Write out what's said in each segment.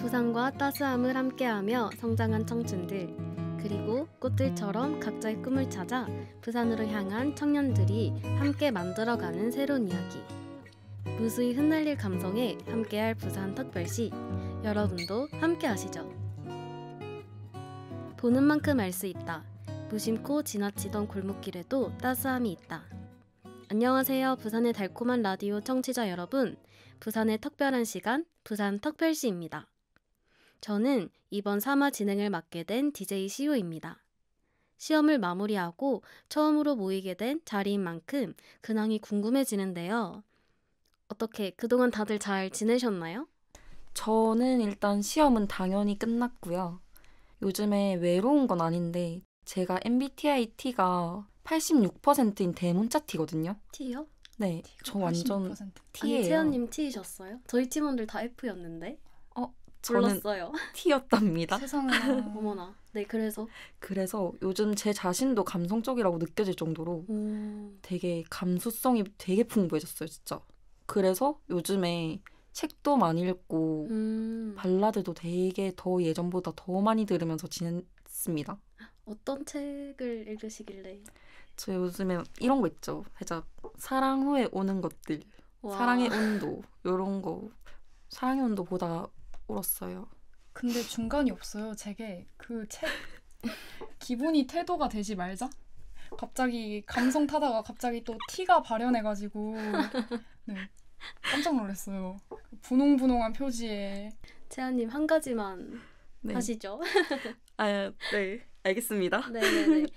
부산과 따스함을 함께하며 성장한 청춘들, 그리고 꽃들처럼 각자의 꿈을 찾아 부산으로 향한 청년들이 함께 만들어가는 새로운 이야기. 무수히 흩날릴 감성에 함께할 부산 특별시, 여러분도 함께하시죠. 보는 만큼 알 수 있다. 무심코 지나치던 골목길에도 따스함이 있다. 안녕하세요. 부산의 달콤한 라디오 청취자 여러분. 부산의 특별한 시간, 부산 특별시입니다. 저는 이번 3화 진행을 맡게 된 DJ 시우입니다. 시험을 마무리하고 처음으로 모이게 된 자리인 만큼 근황이 궁금해지는데요. 어떻게 그동안 다들 잘 지내셨나요? 저는 일단 시험은 당연히 끝났고요. 요즘에 외로운 건 아닌데 제가 MBTI T가 86%인 대문자 T거든요. T요? 네, 저 완전 86%. T예요. 아니, 채연님 T이셨어요? 저희 팀원들 다 F였는데? 저는 몰랐어요. T였답니다. 세상에나. 어머나. 네, 그래서? 그래서 요즘 제 자신도 감성적이라고 느껴질 정도로 되게 감수성이 되게 풍부해졌어요, 진짜. 그래서 요즘에 책도 많이 읽고 발라드도 되게 더 예전보다 더 많이 들으면서 지냈습니다. 어떤 책을 읽으시길래? 저 요즘에 이런 거 있죠. 살짝 사랑 후에 오는 것들, 와. 사랑의 온도 이런 거. 사랑의 온도 보다가 울었어요. 근데 중간이 없어요. 제게 그 책 기분이 태도가 되지 말자. 갑자기 감성 타다가 갑자기 또 T가 발현해가지고 네, 깜짝 놀랐어요. 분홍분홍한 표지에. 채연님 한 가지만 네. 하시죠. 네. 알겠습니다. 네네네.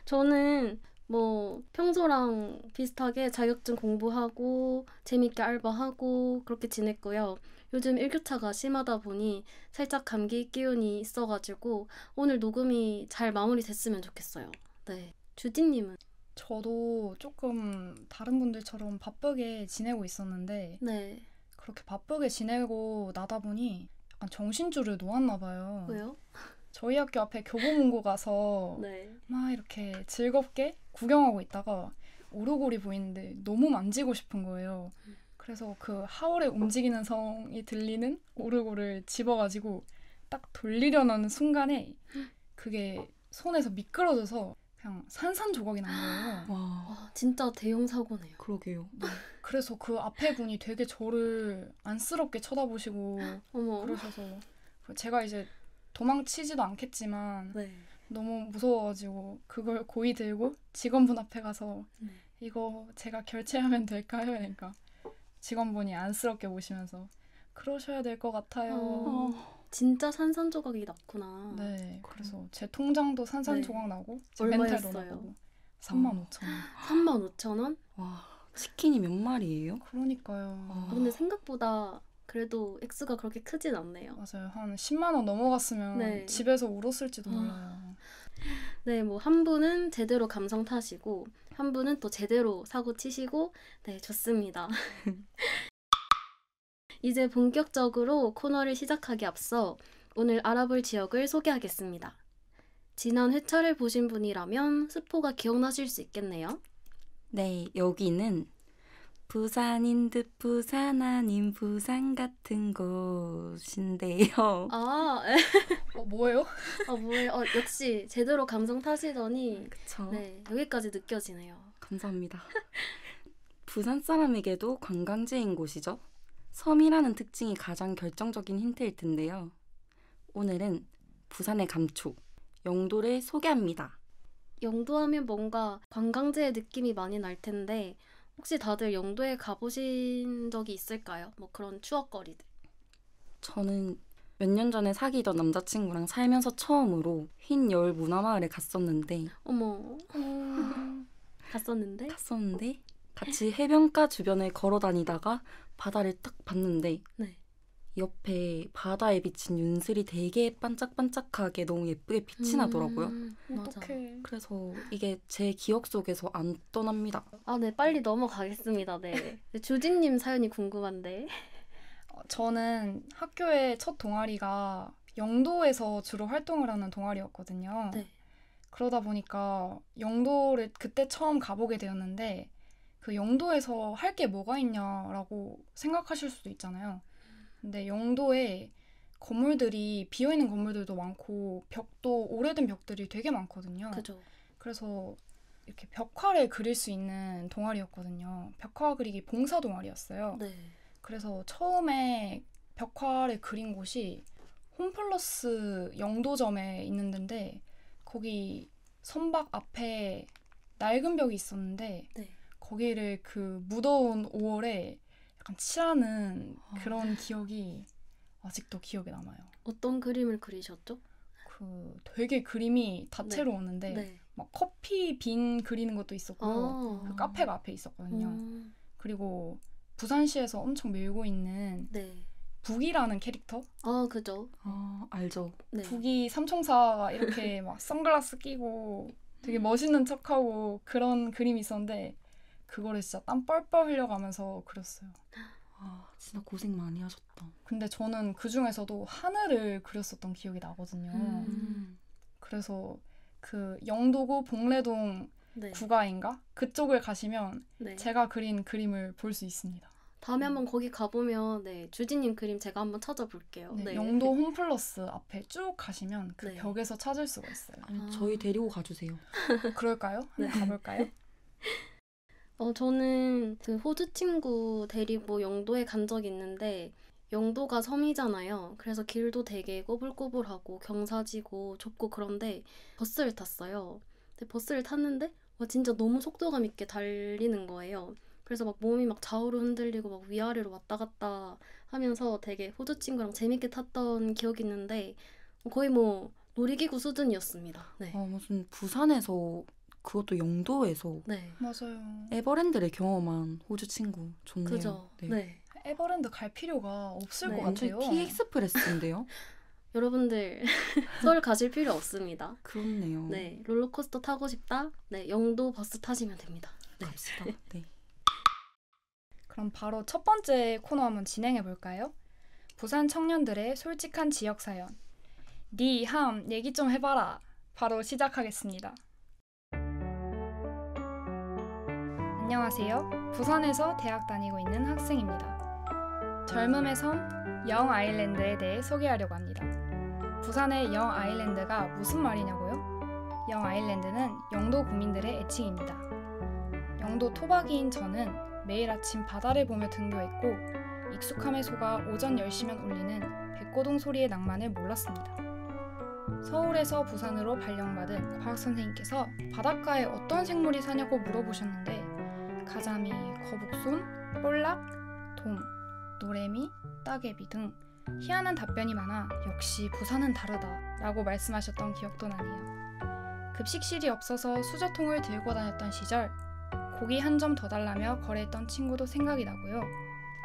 저는 뭐 평소랑 비슷하게 자격증 공부하고 재밌게 알바하고 그렇게 지냈고요. 요즘 일교차가 심하다 보니 살짝 감기 기운이 있어가지고 오늘 녹음이 잘 마무리됐으면 좋겠어요. 네. 주디님은? 저도 조금 다른 분들처럼 바쁘게 지내고 있었는데 네. 그렇게 바쁘게 지내고 나다 보니 약간 정신줄을 놓았나 봐요. 왜요? 저희 학교 앞에 교보문고 가서 네. 막 이렇게 즐겁게 구경하고 있다가 오르골이 보이는데 너무 만지고 싶은 거예요. 그래서 그 하울의 움직이는 성이 들리는 오르골을 집어가지고 딱 돌리려는 순간에 그게 손에서 미끄러져서 그냥 산산조각이 난 거예요. 와, 진짜 대형 사고네요. 그러게요. 그래서 그 앞에 분이 되게 저를 안쓰럽게 쳐다보시고 어머. 그러셔서 제가 이제 도망치지도 않겠지만 네. 너무 무서워가지고 그걸 고이 들고 직원분 앞에 가서 네. 이거 제가 결제하면 될까요? 그러니까 직원분이 안쓰럽게 보시면서 그러셔야 될 것 같아요. 진짜 산산조각이 났구나. 네, 그래서 제 통장도 산산조각 네. 나고 제 멘탈도 얼마였어요? 나고 35,000원. 35,000원? 와, 치킨이 몇 마리예요? 그러니까요. 근데 생각보다 그래도 액수가 그렇게 크진 않네요. 맞아요. 한 10만 원 넘어갔으면 네. 집에서 울었을지도 몰라요. 네, 뭐 한 분은 제대로 감성 타시고 한 분은 또 제대로 사고 치시고 네, 좋습니다. 이제 본격적으로 코너를 시작하기 앞서 오늘 알아볼 지역을 소개하겠습니다. 지난 회차를 보신 분이라면 스포가 기억나실 수 있겠네요. 네, 여기는 부산인 듯 부산 아닌 부산 같은 곳인데요. 아, 뭐예요? 뭐예요? 역시 제대로 감성 타시더니 그쵸. 네, 여기까지 느껴지네요. 감사합니다. 부산 사람에게도 관광지인 곳이죠. 섬이라는 특징이 가장 결정적인 힌트일 텐데요. 오늘은 부산의 감초, 영도를 소개합니다. 영도하면 뭔가 관광지의 느낌이 많이 날 텐데 혹시 다들 영도에 가보신 적이 있을까요? 뭐 그런 추억거리들. 저는 몇 년 전에 사귀던 남자친구랑 살면서 처음으로 흰 여울 문화마을에 갔었는데 어머. 갔었는데? 같이 해변가 주변을 걸어 다니다가 바다를 딱 봤는데 네. 옆에 바다에 비친 윤슬이 되게 반짝반짝하게 너무 예쁘게 빛이 나더라고요. 맞아. 어떡해. 그래서 이게 제 기억 속에서 안 떠납니다. 아, 네, 빨리 넘어가겠습니다. 네. 주진님 사연이 궁금한데. 저는 학교의 첫 동아리가 영도에서 주로 활동을 하는 동아리였거든요. 네. 그러다 보니까 영도를 그때 처음 가보게 되었는데 그 영도에서 할 게 뭐가 있냐라고 생각하실 수도 있잖아요. 근데 영도에 건물들이 비어있는 건물들도 많고 벽도 오래된 벽들이 되게 많거든요. 그죠. 그래서 이렇게 벽화를 그릴 수 있는 동아리였거든요. 벽화 그리기 봉사 동아리였어요. 네. 그래서 처음에 벽화를 그린 곳이 홈플러스 영도점에 있는 데인데 거기 선박 앞에 낡은 벽이 있었는데 네. 거기를 그 무더운 5월에 약간 칠하는 그런 기억이 아직도 기억에 남아요. 어떤 그림을 그리셨죠? 그 되게 그림이 다채로웠는데 네. 막 커피 빈 그리는 것도 있었고요. 그 카페가 앞에 있었거든요. 그리고 부산시에서 엄청 밀고 있는 네. 북이라는 캐릭터? 그죠. 알죠. 네. 북이 삼총사가 이렇게 막 선글라스 끼고 되게 멋있는 척하고 그런 그림이 있었는데 그거를 진짜 땀 뻘뻘 흘려가면서 그렸어요. 진짜 고생 많이 하셨다. 근데 저는 그중에서도 하늘을 그렸었던 기억이 나거든요. 그래서 그 영도구 봉래동 네. 구가인가? 그쪽을 가시면 네. 제가 그린 그림을 볼 수 있습니다. 다음에 한번 거기 가보면 네, 주진님 그림 제가 한번 찾아볼게요. 네, 네. 영도 홈플러스 앞에 쭉 가시면 그 네. 벽에서 찾을 수가 있어요. 아니, 저희 데리고 가주세요. 그럴까요? 네. 가볼까요? 저는 그 호주 친구 데리고 영도에 간 적이 있는데 영도가 섬이잖아요. 그래서 길도 되게 꼬불꼬불하고 경사지고 좁고 그런데 버스를 탔어요. 근데 버스를 탔는데 진짜 너무 속도감 있게 달리는 거예요. 그래서 막 몸이 막 좌우로 흔들리고 막 위아래로 왔다 갔다 하면서 되게 호주 친구랑 재밌게 탔던 기억이 있는데 거의 뭐 놀이기구 수준이었습니다. 네. 무슨 부산에서 그것도 영도에서 네. 맞아요. 에버랜드를 경험한 호주 친구 좋네요. 그죠. 네. 네. 에버랜드 갈 필요가 없을 네. 것 완전 같아요. 티익스프레스인데요? 여러분들 서울 가실 필요 없습니다. 그렇네요. 네, 롤러코스터 타고 싶다? 네, 영도 버스 타시면 됩니다. 네. 갑시다. 네. 그럼 바로 첫 번째 코너 한번 진행해 볼까요? 부산 청년들의 솔직한 지역 사연. 니함 얘기 좀 해봐라. 바로 시작하겠습니다. 안녕하세요. 부산에서 대학 다니고 있는 학생입니다. 젊음의 섬 영 아일랜드에 대해 소개하려고 합니다. 부산의 영 아일랜드가 무슨 말이냐고요? 영 아일랜드는 영도 구민들의 애칭입니다. 영도 토박이인 저는 매일 아침 바다를 보며 등교했고 익숙함에 속아 오전 10시면 울리는 백고동 소리의 낭만을 몰랐습니다. 서울에서 부산으로 발령받은 과학 선생님께서 바닷가에 어떤 생물이 사냐고 물어보셨는데 가자미, 거북손, 볼락, 돔, 노래미, 따개비 등 희한한 답변이 많아 역시 부산은 다르다 라고 말씀하셨던 기억도 나네요. 급식실이 없어서 수저통을 들고 다녔던 시절 고기 한 점 더 달라며 거래했던 친구도 생각이 나고요.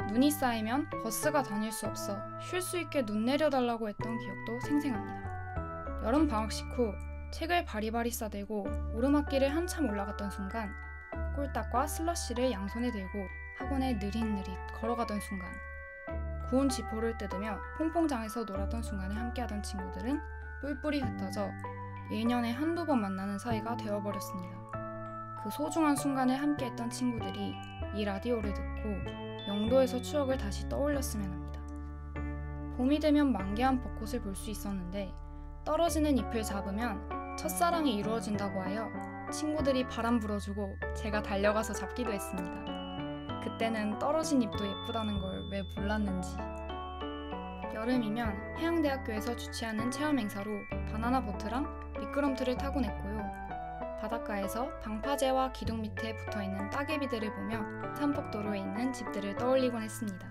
눈이 쌓이면 버스가 다닐 수 없어 쉴 수 있게 눈 내려달라고 했던 기억도 생생합니다. 여름 방학식 후 책을 바리바리 싸들고 오르막길을 한참 올라갔던 순간 꿀딱과 슬러시를 양손에 들고 학원에 느릿느릿 걸어가던 순간 구운 지포를 뜯으며 퐁퐁장에서 놀았던 순간에 함께하던 친구들은 뿔뿔이 흩어져 1년에 한두 번 만나는 사이가 되어버렸습니다. 그 소중한 순간을 함께했던 친구들이 이 라디오를 듣고 영도에서 추억을 다시 떠올렸으면 합니다. 봄이 되면 만개한 벚꽃을 볼 수 있었는데 떨어지는 잎을 잡으면 첫사랑이 이루어진다고 하여 친구들이 바람 불어주고 제가 달려가서 잡기도 했습니다. 그때는 떨어진 잎도 예쁘다는 걸 왜 몰랐는지. 여름이면 해양대학교에서 주최하는 체험 행사로 바나나 보트랑 미끄럼틀을 타곤 했고요. 바닷가에서 방파제와 기둥 밑에 붙어있는 따개비들을 보며 산폭도로에 있는 집들을 떠올리곤 했습니다.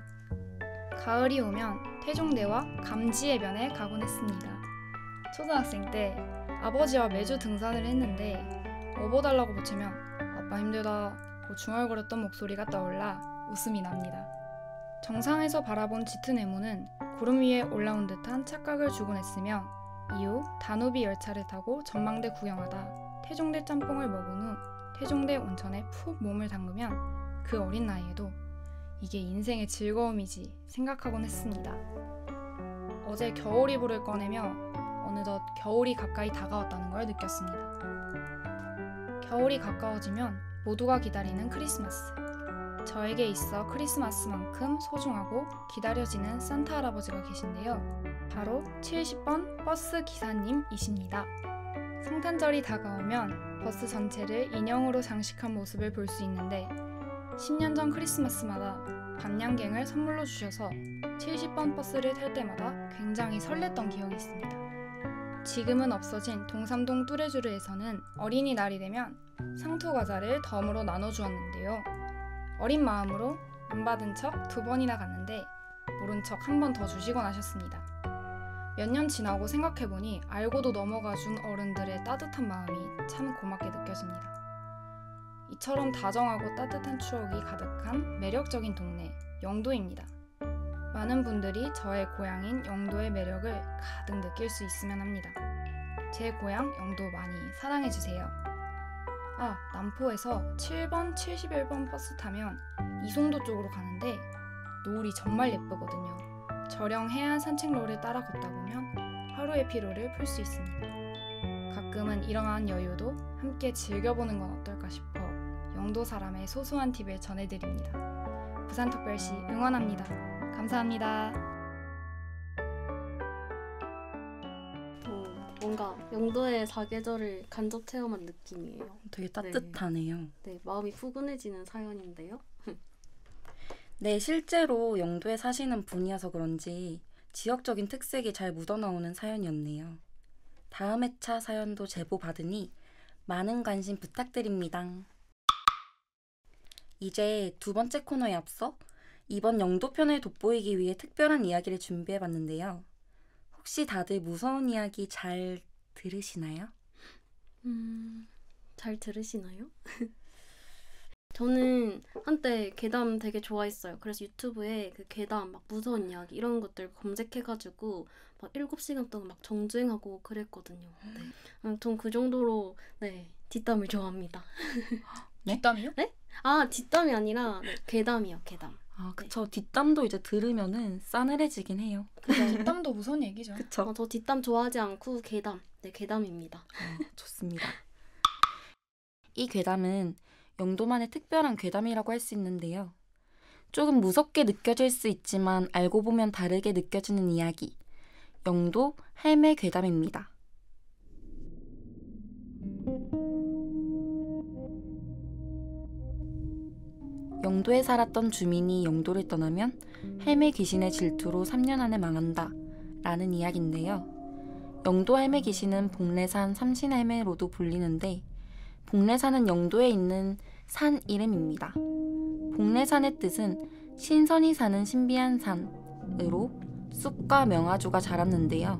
가을이 오면 태종대와 감지해변에 가곤 했습니다. 초등학생 때 아버지와 매주 등산을 했는데 업어달라고 붙이면 아빠 힘들다 고 중얼거렸던 목소리가 떠올라 웃음이 납니다. 정상에서 바라본 짙은 해무는 구름 위에 올라온 듯한 착각을 주곤 했으며 이후 다누비 열차를 타고 전망대 구경하다 태종대 짬뽕을 먹은 후 태종대 온천에 푹 몸을 담그면 그 어린 나이에도 이게 인생의 즐거움이지 생각하곤 했습니다. 어제 겨울이불을 꺼내며 어느덧 겨울이 가까이 다가왔다는 걸 느꼈습니다. 겨울이 가까워지면 모두가 기다리는 크리스마스. 저에게 있어 크리스마스만큼 소중하고 기다려지는 산타 할아버지가 계신데요. 바로 70번 버스 기사님이십니다. 성탄절이 다가오면 버스 전체를 인형으로 장식한 모습을 볼 수 있는데 10년 전 크리스마스마다 반냥갱을 선물로 주셔서 70번 버스를 탈 때마다 굉장히 설렜던 기억이 있습니다. 지금은 없어진 동삼동 뚜레쥬르에서는 어린이날이 되면 상투과자를 덤으로 나눠주었는데요. 어린 마음으로 안 받은 척 2번이나 갔는데 모른 척 한 번 더 주시곤 하셨습니다. 몇 년 지나고 생각해보니 알고도 넘어가준 어른들의 따뜻한 마음이 참 고맙게 느껴집니다. 이처럼 다정하고 따뜻한 추억이 가득한 매력적인 동네 영도입니다. 많은 분들이 저의 고향인 영도의 매력을 가득 느낄 수 있으면 합니다. 제 고향 영도 많이 사랑해주세요. 남포에서 7번, 71번 버스 타면 이송도 쪽으로 가는데 노을이 정말 예쁘거든요. 저령 해안 산책로를 따라 걷다 보면 하루의 피로를 풀 수 있습니다. 가끔은 이러한 여유도 함께 즐겨보는 건 어떨까 싶어 영도 사람의 소소한 팁을 전해드립니다. 부산특별시 응원합니다. 감사합니다. 뭔가 영도의 사계절을 간접 체험한 느낌이에요. 되게 따뜻하네요. 네, 마음이 푸근해지는 사연인데요. 네, 실제로 영도에 사시는 분이어서 그런지 지역적인 특색이 잘 묻어나오는 사연이었네요. 다음 회차 사연도 제보 받으니 많은 관심 부탁드립니다. 이제 2번째 코너에 앞서 이번 영도편을 돋보이기 위해 특별한 이야기를 준비해봤는데요. 혹시 다들 무서운 이야기 잘 들으시나요? 잘 들으시나요? 저는 한때 괴담 되게 좋아했어요. 그래서 유튜브에 그 괴담, 막 무서운 이야기 이런 것들 검색해가지고 막 7시간 동안 막 정주행하고 그랬거든요. 네. 아무튼 그 정도로 뒷담을 좋아합니다. 네? 뒷담이요? 네? 뒷담이 아니라 괴담이요, 괴담. 그쵸. 뒷담도 이제 들으면은 싸늘해지긴 해요. 뒷담도 무서운 얘기죠. 그쵸. 저 뒷담 좋아하지 않고 괴담. 네, 괴담입니다. 좋습니다. 이 괴담은 영도만의 특별한 괴담이라고 할 수 있는데요. 조금 무섭게 느껴질 수 있지만 알고 보면 다르게 느껴지는 이야기. 영도 할매 괴담입니다. 영도에 살았던 주민이 영도를 떠나면 할매 귀신의 질투로 3년 안에 망한다 라는 이야기인데요. 영도 할매 귀신은 복례산 삼신할매로도 불리는데 복례산은 영도에 있는 산 이름입니다. 복례산의 뜻은 신선이 사는 신비한 산으로 쑥과 명아주가 자랐는데요.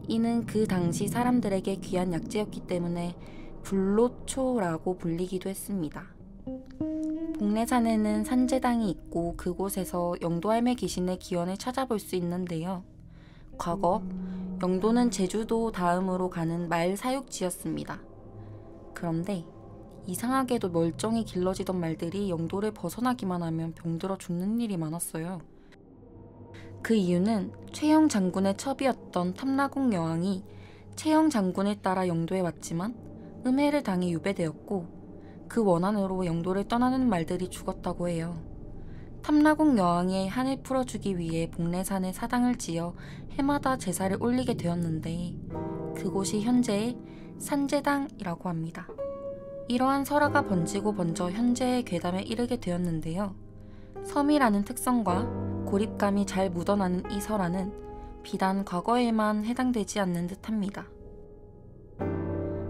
이는 그 당시 사람들에게 귀한 약재였기 때문에 불로초라고 불리기도 했습니다. 복례산에는 산제당이 있고 그곳에서 영도 할매 귀신의 기원을 찾아볼 수 있는데요. 과거 영도는 제주도 다음으로 가는 말 사육지였습니다. 그런데 이상하게도 멀쩡히 길러지던 말들이 영도를 벗어나기만 하면 병들어 죽는 일이 많았어요. 그 이유는 최영 장군의 첩이었던 탐라국 여왕이 최영 장군을 따라 영도에 왔지만 음해를 당해 유배되었고 그 원한으로 영도를 떠나는 말들이 죽었다고 해요. 탐라국 여왕의 한을 풀어주기 위해 복례산에 사당을 지어 해마다 제사를 올리게 되었는데 그곳이 현재의 산제당이라고 합니다. 이러한 설화가 번지고 번져 현재의 괴담에 이르게 되었는데요. 섬이라는 특성과 고립감이 잘 묻어나는 이 설화는 비단 과거에만 해당되지 않는 듯합니다.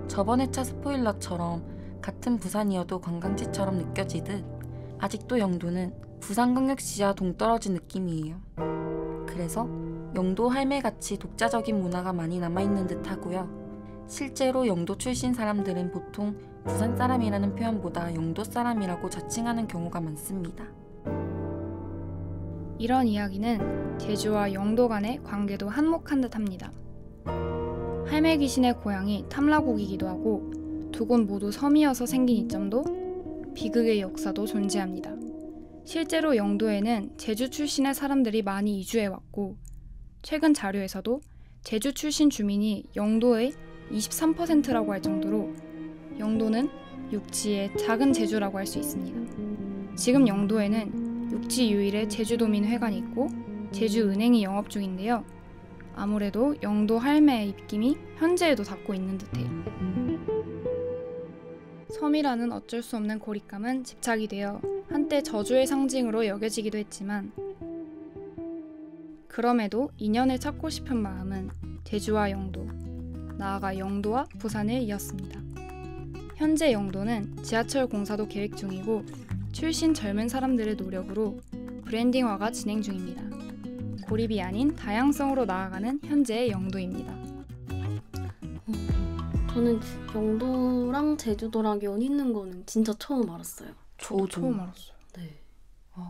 저번 회차 스포일러처럼 같은 부산이어도 관광지처럼 느껴지듯 아직도 영도는 부산광역시와 동떨어진 느낌이에요. 그래서 영도 할매같이 독자적인 문화가 많이 남아있는 듯 하고요. 실제로 영도 출신 사람들은 보통 부산 사람이라는 표현보다 영도 사람이라고 자칭하는 경우가 많습니다. 이런 이야기는 제주와 영도 간의 관계도 한몫한 듯합니다. 할매 귀신의 고향이 탐라국이기도 하고 두 곳 모두 섬이어서 생긴 이점도 비극의 역사도 존재합니다. 실제로 영도에는 제주 출신의 사람들이 많이 이주해왔고 최근 자료에서도 제주 출신 주민이 영도의 23%라고 할 정도로 영도는 육지의 작은 제주라고 할 수 있습니다. 지금 영도에는 육지 유일의 제주도민회관이 있고 제주은행이 영업 중인데요. 아무래도 영도 할매의 입김이 현재에도 닿고 있는 듯해요. 섬이라는 어쩔 수 없는 고립감은 집착이 되어 한때 저주의 상징으로 여겨지기도 했지만 그럼에도 인연을 찾고 싶은 마음은 제주와 영도, 나아가 영도와 부산을 이었습니다. 현재 영도는 지하철 공사도 계획 중이고 출신 젊은 사람들의 노력으로 브랜딩화가 진행 중입니다. 고립이 아닌 다양성으로 나아가는 현재의 영도입니다. 저는 영도랑 제주도랑 연 있는 거는 진짜 처음 알았어요. 저도 처음 알았어요. 네.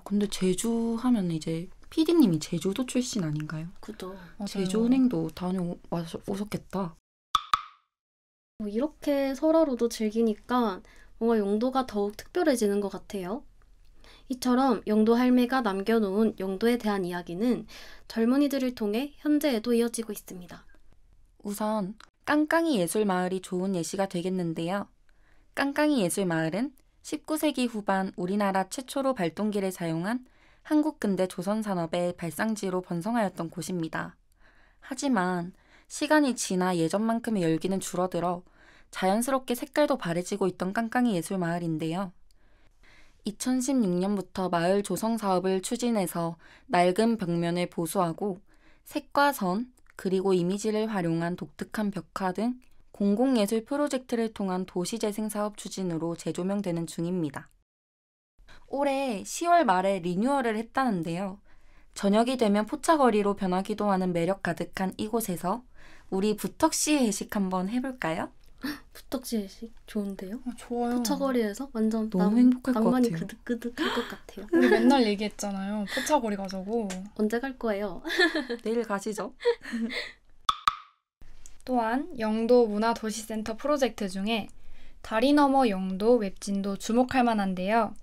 근데 제주 하면 이제 PD님이 제주도 출신 아닌가요? 그죠. 제주은행도 다녀오셨겠다. 이렇게 설화로도 즐기니까 뭔가 영도가 더욱 특별해지는 것 같아요. 이처럼 영도 할매가 남겨놓은 영도에 대한 이야기는 젊은이들을 통해 현재에도 이어지고 있습니다. 우선 깡깡이 예술마을이 좋은 예시가 되겠는데요. 깡깡이 예술마을은 19세기 후반 우리나라 최초로 발동기를 사용한 한국 근대 조선산업의 발상지로 번성하였던 곳입니다. 하지만 시간이 지나 예전만큼의 열기는 줄어들어 자연스럽게 색깔도 바래지고 있던 깡깡이 예술마을인데요. 2016년부터 마을 조성 사업을 추진해서 낡은 벽면을 보수하고 색과 선, 그리고 이미지를 활용한 독특한 벽화 등 공공예술 프로젝트를 통한 도시재생 사업 추진으로 재조명되는 중입니다. 올해 10월 말에 리뉴얼을 했다는데요. 저녁이 되면 포차거리로 변하기도 하는 매력 가득한 이곳에서 우리 부턱씨 회식 한번 해볼까요? 부떡지 회식 좋은데요? 좋아요. 포차거리에서 완전 너무 행복할 것 낭만이 같아요. 그득그득할 것 같아요. 우리 맨날 얘기했잖아요. 포차거리 가자고. 언제 갈 거예요? 내일 가시죠. 또한 영도 문화도시센터 프로젝트 중에 다리 너머 영도 웹진도 주목할 만한데요.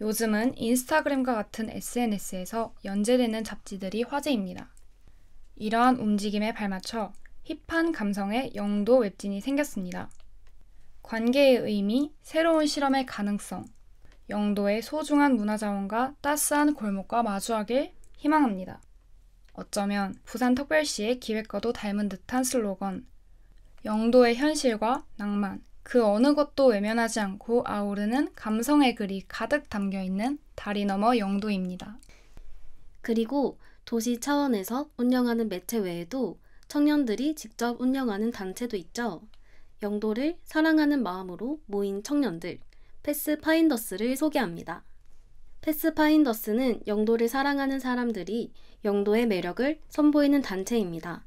요즘은 인스타그램과 같은 SNS에서 연재되는 잡지들이 화제입니다. 이러한 움직임에 발맞춰 힙한 감성의 영도 웹진이 생겼습니다. 관계의 의미, 새로운 실험의 가능성, 영도의 소중한 문화자원과 따스한 골목과 마주하길 희망합니다. 어쩌면 부산특별시의 기획과도 닮은 듯한 슬로건, 영도의 현실과 낭만, 그 어느 것도 외면하지 않고 아우르는 감성의 글이 가득 담겨있는 다리 너머 영도입니다. 그리고 도시 차원에서 운영하는 매체 외에도 청년들이 직접 운영하는 단체도 있죠. 영도를 사랑하는 마음으로 모인 청년들, 패스파인더스를 소개합니다. 패스파인더스는 영도를 사랑하는 사람들이 영도의 매력을 선보이는 단체입니다.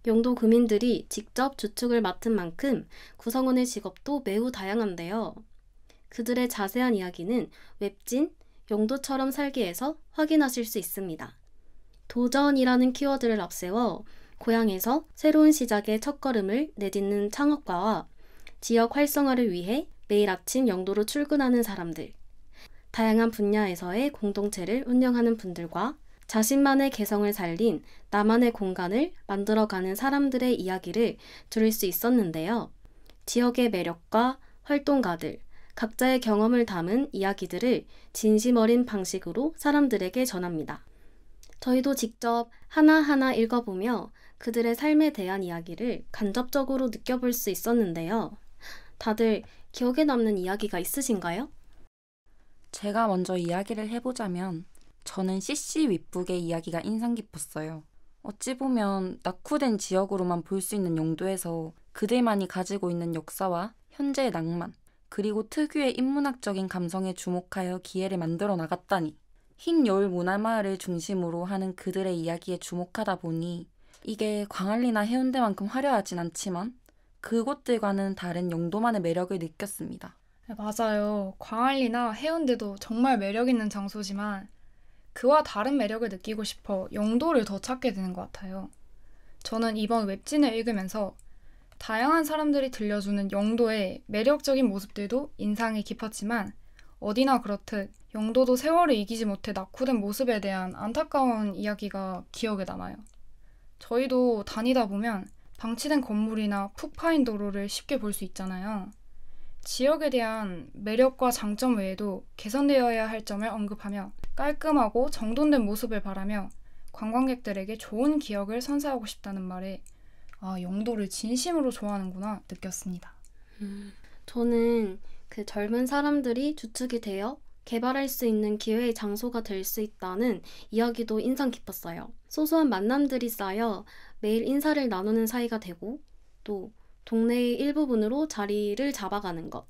영도 구민들이 직접 주축을 맡은 만큼 구성원의 직업도 매우 다양한데요. 그들의 자세한 이야기는 웹진 영도처럼 살기에서 확인하실 수 있습니다. 도전이라는 키워드를 앞세워 고향에서 새로운 시작의 첫걸음을 내딛는 창업가와 지역 활성화를 위해 매일 아침 영도로 출근하는 사람들, 다양한 분야에서의 공동체를 운영하는 분들과 자신만의 개성을 살린 나만의 공간을 만들어가는 사람들의 이야기를 들을 수 있었는데요. 지역의 매력과 활동가들, 각자의 경험을 담은 이야기들을 진심 어린 방식으로 사람들에게 전합니다. 저희도 직접 하나하나 읽어보며 그들의 삶에 대한 이야기를 간접적으로 느껴볼 수 있었는데요. 다들 기억에 남는 이야기가 있으신가요? 제가 먼저 이야기를 해보자면 저는 CC 윗북의 이야기가 인상 깊었어요. 어찌 보면 낙후된 지역으로만 볼 수 있는 영도에서 그들만이 가지고 있는 역사와 현재의 낭만, 그리고 특유의 인문학적인 감성에 주목하여 기회를 만들어 나갔다니. 흰 여울 문화마을을 중심으로 하는 그들의 이야기에 주목하다 보니 이게 광안리나 해운대만큼 화려하진 않지만 그곳들과는 다른 영도만의 매력을 느꼈습니다. 네, 맞아요. 광안리나 해운대도 정말 매력 있는 장소지만 그와 다른 매력을 느끼고 싶어 영도를 더 찾게 되는 것 같아요. 저는 이번 웹진을 읽으면서 다양한 사람들이 들려주는 영도의 매력적인 모습들도 인상이 깊었지만 어디나 그렇듯 영도도 세월을 이기지 못해 낙후된 모습에 대한 안타까운 이야기가 기억에 남아요. 저희도 다니다 보면 방치된 건물이나 푹 파인 도로를 쉽게 볼 수 있잖아요. 지역에 대한 매력과 장점 외에도 개선되어야 할 점을 언급하며 깔끔하고 정돈된 모습을 바라며 관광객들에게 좋은 기억을 선사하고 싶다는 말에 영도를 진심으로 좋아하는구나 느꼈습니다. 저는 그 젊은 사람들이 주축이 되어 개발할 수 있는 기회의 장소가 될 수 있다는 이야기도 인상 깊었어요. 소소한 만남들이 쌓여 매일 인사를 나누는 사이가 되고 또 동네의 일부분으로 자리를 잡아가는 것.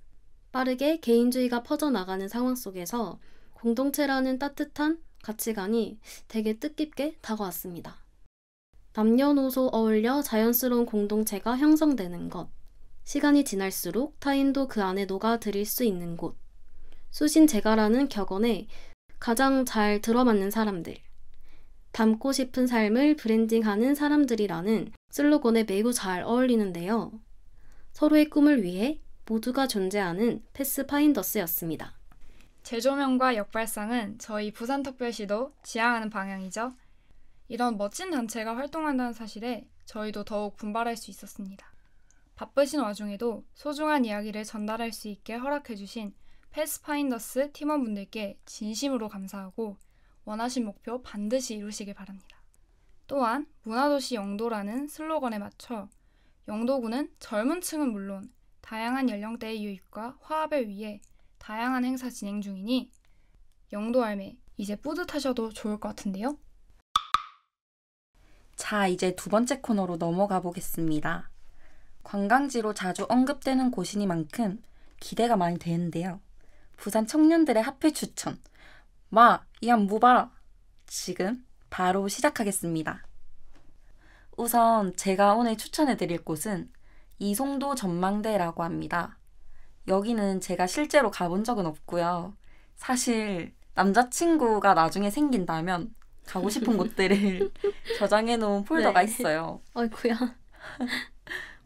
빠르게 개인주의가 퍼져나가는 상황 속에서 공동체라는 따뜻한 가치관이 되게 뜻깊게 다가왔습니다. 남녀노소 어울려 자연스러운 공동체가 형성되는 것. 시간이 지날수록 타인도 그 안에 녹아들일 수 있는 곳. 수신제가라는 격언에 가장 잘 들어맞는 사람들. 담고 싶은 삶을 브랜딩하는 사람들이라는 슬로건에 매우 잘 어울리는데요. 서로의 꿈을 위해 모두가 존재하는 패스파인더스였습니다. 재조명과 역발상은 저희 부산특별시도 지향하는 방향이죠. 이런 멋진 단체가 활동한다는 사실에 저희도 더욱 분발할 수 있었습니다. 바쁘신 와중에도 소중한 이야기를 전달할 수 있게 허락해주신 패스파인더스 팀원분들께 진심으로 감사하고 원하신 목표 반드시 이루시길 바랍니다. 또한 문화도시 영도라는 슬로건에 맞춰 영도구는 젊은 층은 물론 다양한 연령대의 유입과 화합을 위해 다양한 행사 진행 중이니 영도 할매 이제 뿌듯하셔도 좋을 것 같은데요? 자, 이제 두 번째 코너로 넘어가 보겠습니다. 관광지로 자주 언급되는 곳이니만큼 기대가 많이 되는데요. 부산 청년들의 핫플 추천. 이 안무 봐라. 지금 바로 시작하겠습니다. 우선 제가 오늘 추천해드릴 곳은 이송도 전망대라고 합니다. 여기는 제가 실제로 가본 적은 없고요. 사실 남자친구가 나중에 생긴다면 가고 싶은 곳들을 저장해놓은 폴더가 있어요. 아이고야.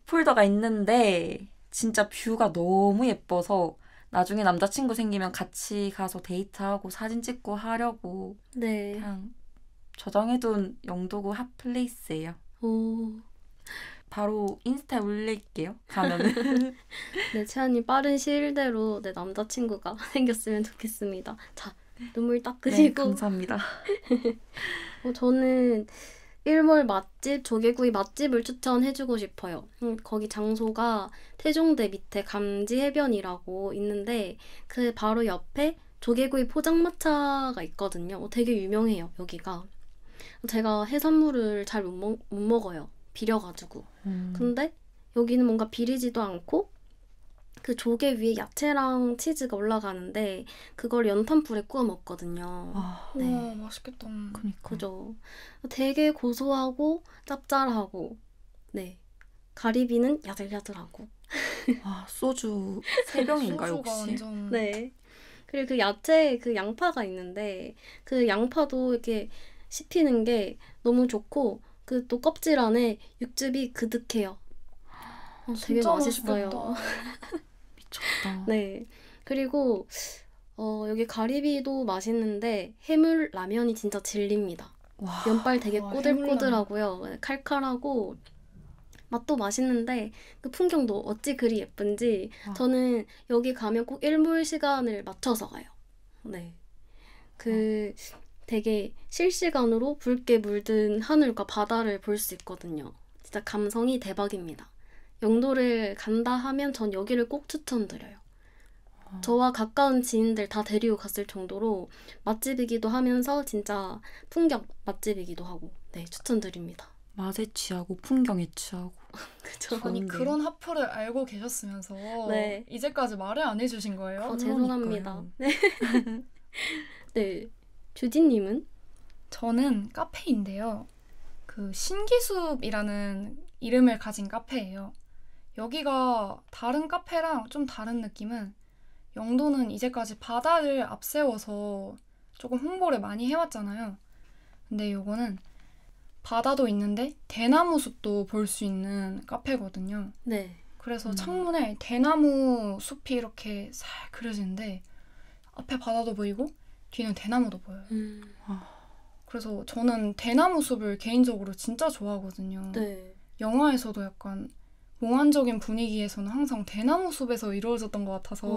폴더가 있는데 진짜 뷰가 너무 예뻐서 나중에 남자친구 생기면 같이 가서 데이트하고 사진 찍고 하려고 그냥 저장해둔 영도구 핫플레이스예요. 오. 바로 인스타에 올릴게요. 가면은. 네, 채아님 빠른 시일 내로 내 남자친구가 생겼으면 좋겠습니다. 자, 눈물 닦으시고. 네, 감사합니다. 저는 일몰 맛집, 조개구이 맛집을 추천해주고 싶어요. 거기 장소가 태종대 밑에 감지해변이라고 있는데 그 바로 옆에 조개구이 포장마차가 있거든요. 되게 유명해요, 여기가. 제가 해산물을 잘 못 먹어요. 비려가지고. 근데 여기는 뭔가 비리지도 않고 그 조개 위에 야채랑 치즈가 올라가는데 그걸 연탄불에 구워 먹거든요. 네. 맛있겠다. 그죠. 되게 고소하고 짭짤하고 네. 가리비는 야들야들하고. 소주 3병인가 혹시? 완전... 네. 그리고 그 야채 그 양파가 있는데 그 양파도 이렇게 씹히는 게 너무 좋고 그 또 껍질 안에 육즙이 그득해요. 되게 맛있어요. 미쳤다. 네. 그리고 여기 가리비도 맛있는데 해물 라면이 진짜 진립니다. 면발 되게 꼬들꼬들하고요. 칼칼하고 맛도 맛있는데 그 풍경도 어찌 그리 예쁜지 저는 여기 가면 꼭 일몰 시간을 맞춰서 가요. 네. 되게 실시간으로 붉게 물든 하늘과 바다를 볼 수 있거든요. 진짜 감성이 대박입니다. 영도를 간다 하면 전 여기를 꼭 추천드려요. 저와 가까운 지인들 다 데리고 갔을 정도로 맛집이기도 하면서 진짜 풍경 맛집이기도 하고 네, 추천드립니다. 맛에 취하고 풍경에 취하고. 그쵸. 아니 그런 핫플을 알고 계셨으면서 네. 이제까지 말을 안 해주신 거예요? 죄송합니다. 네. 네. 주진님은? 저는 카페인데요. 그 신기숲이라는 이름을 가진 카페예요. 여기가 다른 카페랑 좀 다른 느낌은 영도는 이제까지 바다를 앞세워서 조금 홍보를 많이 해왔잖아요. 근데 요거는 바다도 있는데 대나무 숲도 볼 수 있는 카페거든요. 네. 그래서 창문에 대나무 숲이 이렇게 살 그려지는데 앞에 바다도 보이고 뒤는 대나무도 보여요. 그래서 저는 대나무 숲을 개인적으로 진짜 좋아하거든요. 네. 영화에서도 약간 몽환적인 분위기에서는 항상 대나무 숲에서 이루어졌던 것 같아서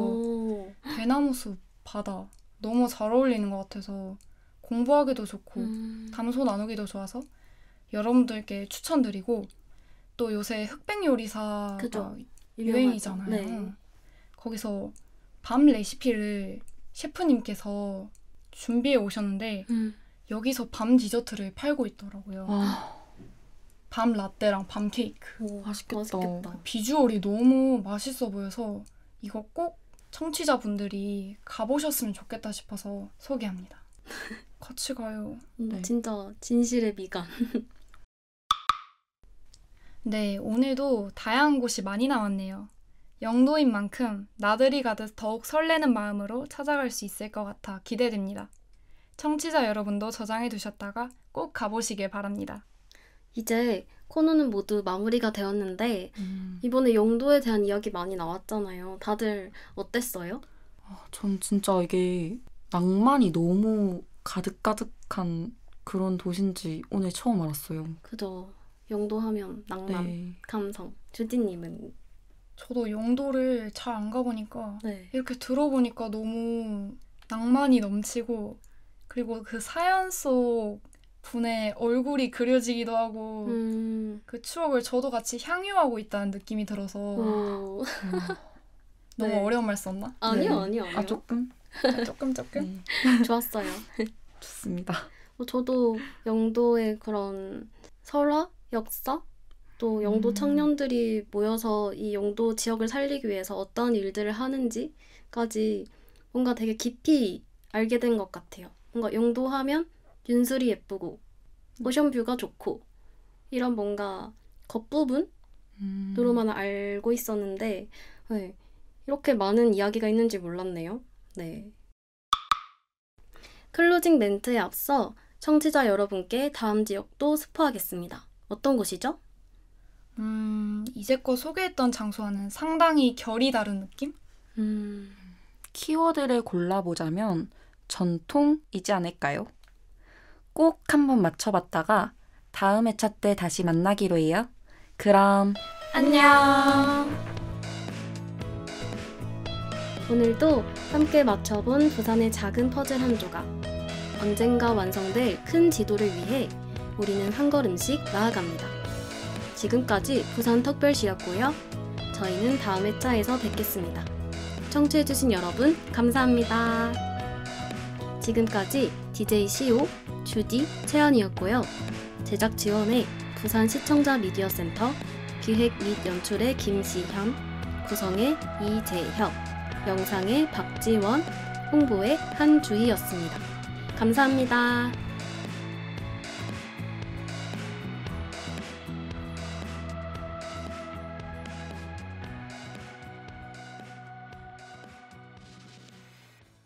대나무 숲, 바다 너무 잘 어울리는 것 같아서 공부하기도 좋고 담소 나누기도 좋아서 여러분들께 추천드리고 또 요새 흑백 요리사가 그죠. 유행이잖아요. 네. 거기서 밤 레시피를 셰프님께서 준비해 오셨는데 여기서 밤 디저트를 팔고 있더라고요. 밤 라떼랑 밤 케이크. 오, 맛있겠다. 비주얼이 너무 맛있어 보여서 이거 꼭 청취자분들이 가보셨으면 좋겠다 싶어서 소개합니다. 같이 가요. 네. 진짜 진실의 미간. 네, 오늘도 다양한 곳이 많이 나왔네요. 영도인 만큼 나들이 가듯 더욱 설레는 마음으로 찾아갈 수 있을 것 같아 기대됩니다. 청취자 여러분도 저장해 두셨다가 꼭 가보시길 바랍니다. 이제 코너는 모두 마무리가 되었는데 이번에 영도에 대한 이야기 많이 나왔잖아요. 다들 어땠어요? 전 진짜 이게 낭만이 너무 가득가득한 그런 도시인지 오늘 처음 알았어요. 그죠. 영도 하면 낭만, 네. 감성. 주디님은? 저도 영도를 잘 안 가보니까 네. 이렇게 들어보니까 너무 낭만이 넘치고 그리고 그 사연 속 분의 얼굴이 그려지기도 하고 그 추억을 저도 같이 향유하고 있다는 느낌이 들어서 오. 너무 네. 어려운 말 썼나? 아니요. 조금? 조금 네. 좋았어요. 좋습니다. 저도 영도의 그런 설화, 역사, 또 영도 청년들이 모여서 이 영도 지역을 살리기 위해서 어떤 일들을 하는지까지 뭔가 되게 깊이 알게 된 것 같아요. 뭔가 영도 하면 윤술이 예쁘고 오션뷰가 좋고 이런 뭔가 겉부분으로만 알고 있었는데 네, 이렇게 많은 이야기가 있는지 몰랐네요. 네. 클로징 멘트에 앞서 청취자 여러분께 다음 지역도 스포하겠습니다. 어떤 곳이죠? 이제껏 소개했던 장소와는 상당히 결이 다른 느낌? 키워드를 골라보자면 전통이지 않을까요? 꼭 한번 맞춰봤다가 다음 회차 때 다시 만나기로 해요. 그럼 안녕! 오늘도 함께 맞춰본 부산의 작은 퍼즐 한 조각. 언젠가 완성될 큰 지도를 위해 우리는 한 걸음씩 나아갑니다. 지금까지 부산 특별시였고요. 저희는 다음 회차에서 뵙겠습니다. 청취해주신 여러분 감사합니다. 지금까지 DJ 시오, 주디, 채연이었고요. 제작 지원에 부산 시청자 미디어 센터, 기획 및 연출의 김시현, 구성의 이재혁, 영상의 박지원, 홍보의 한주희였습니다. 감사합니다.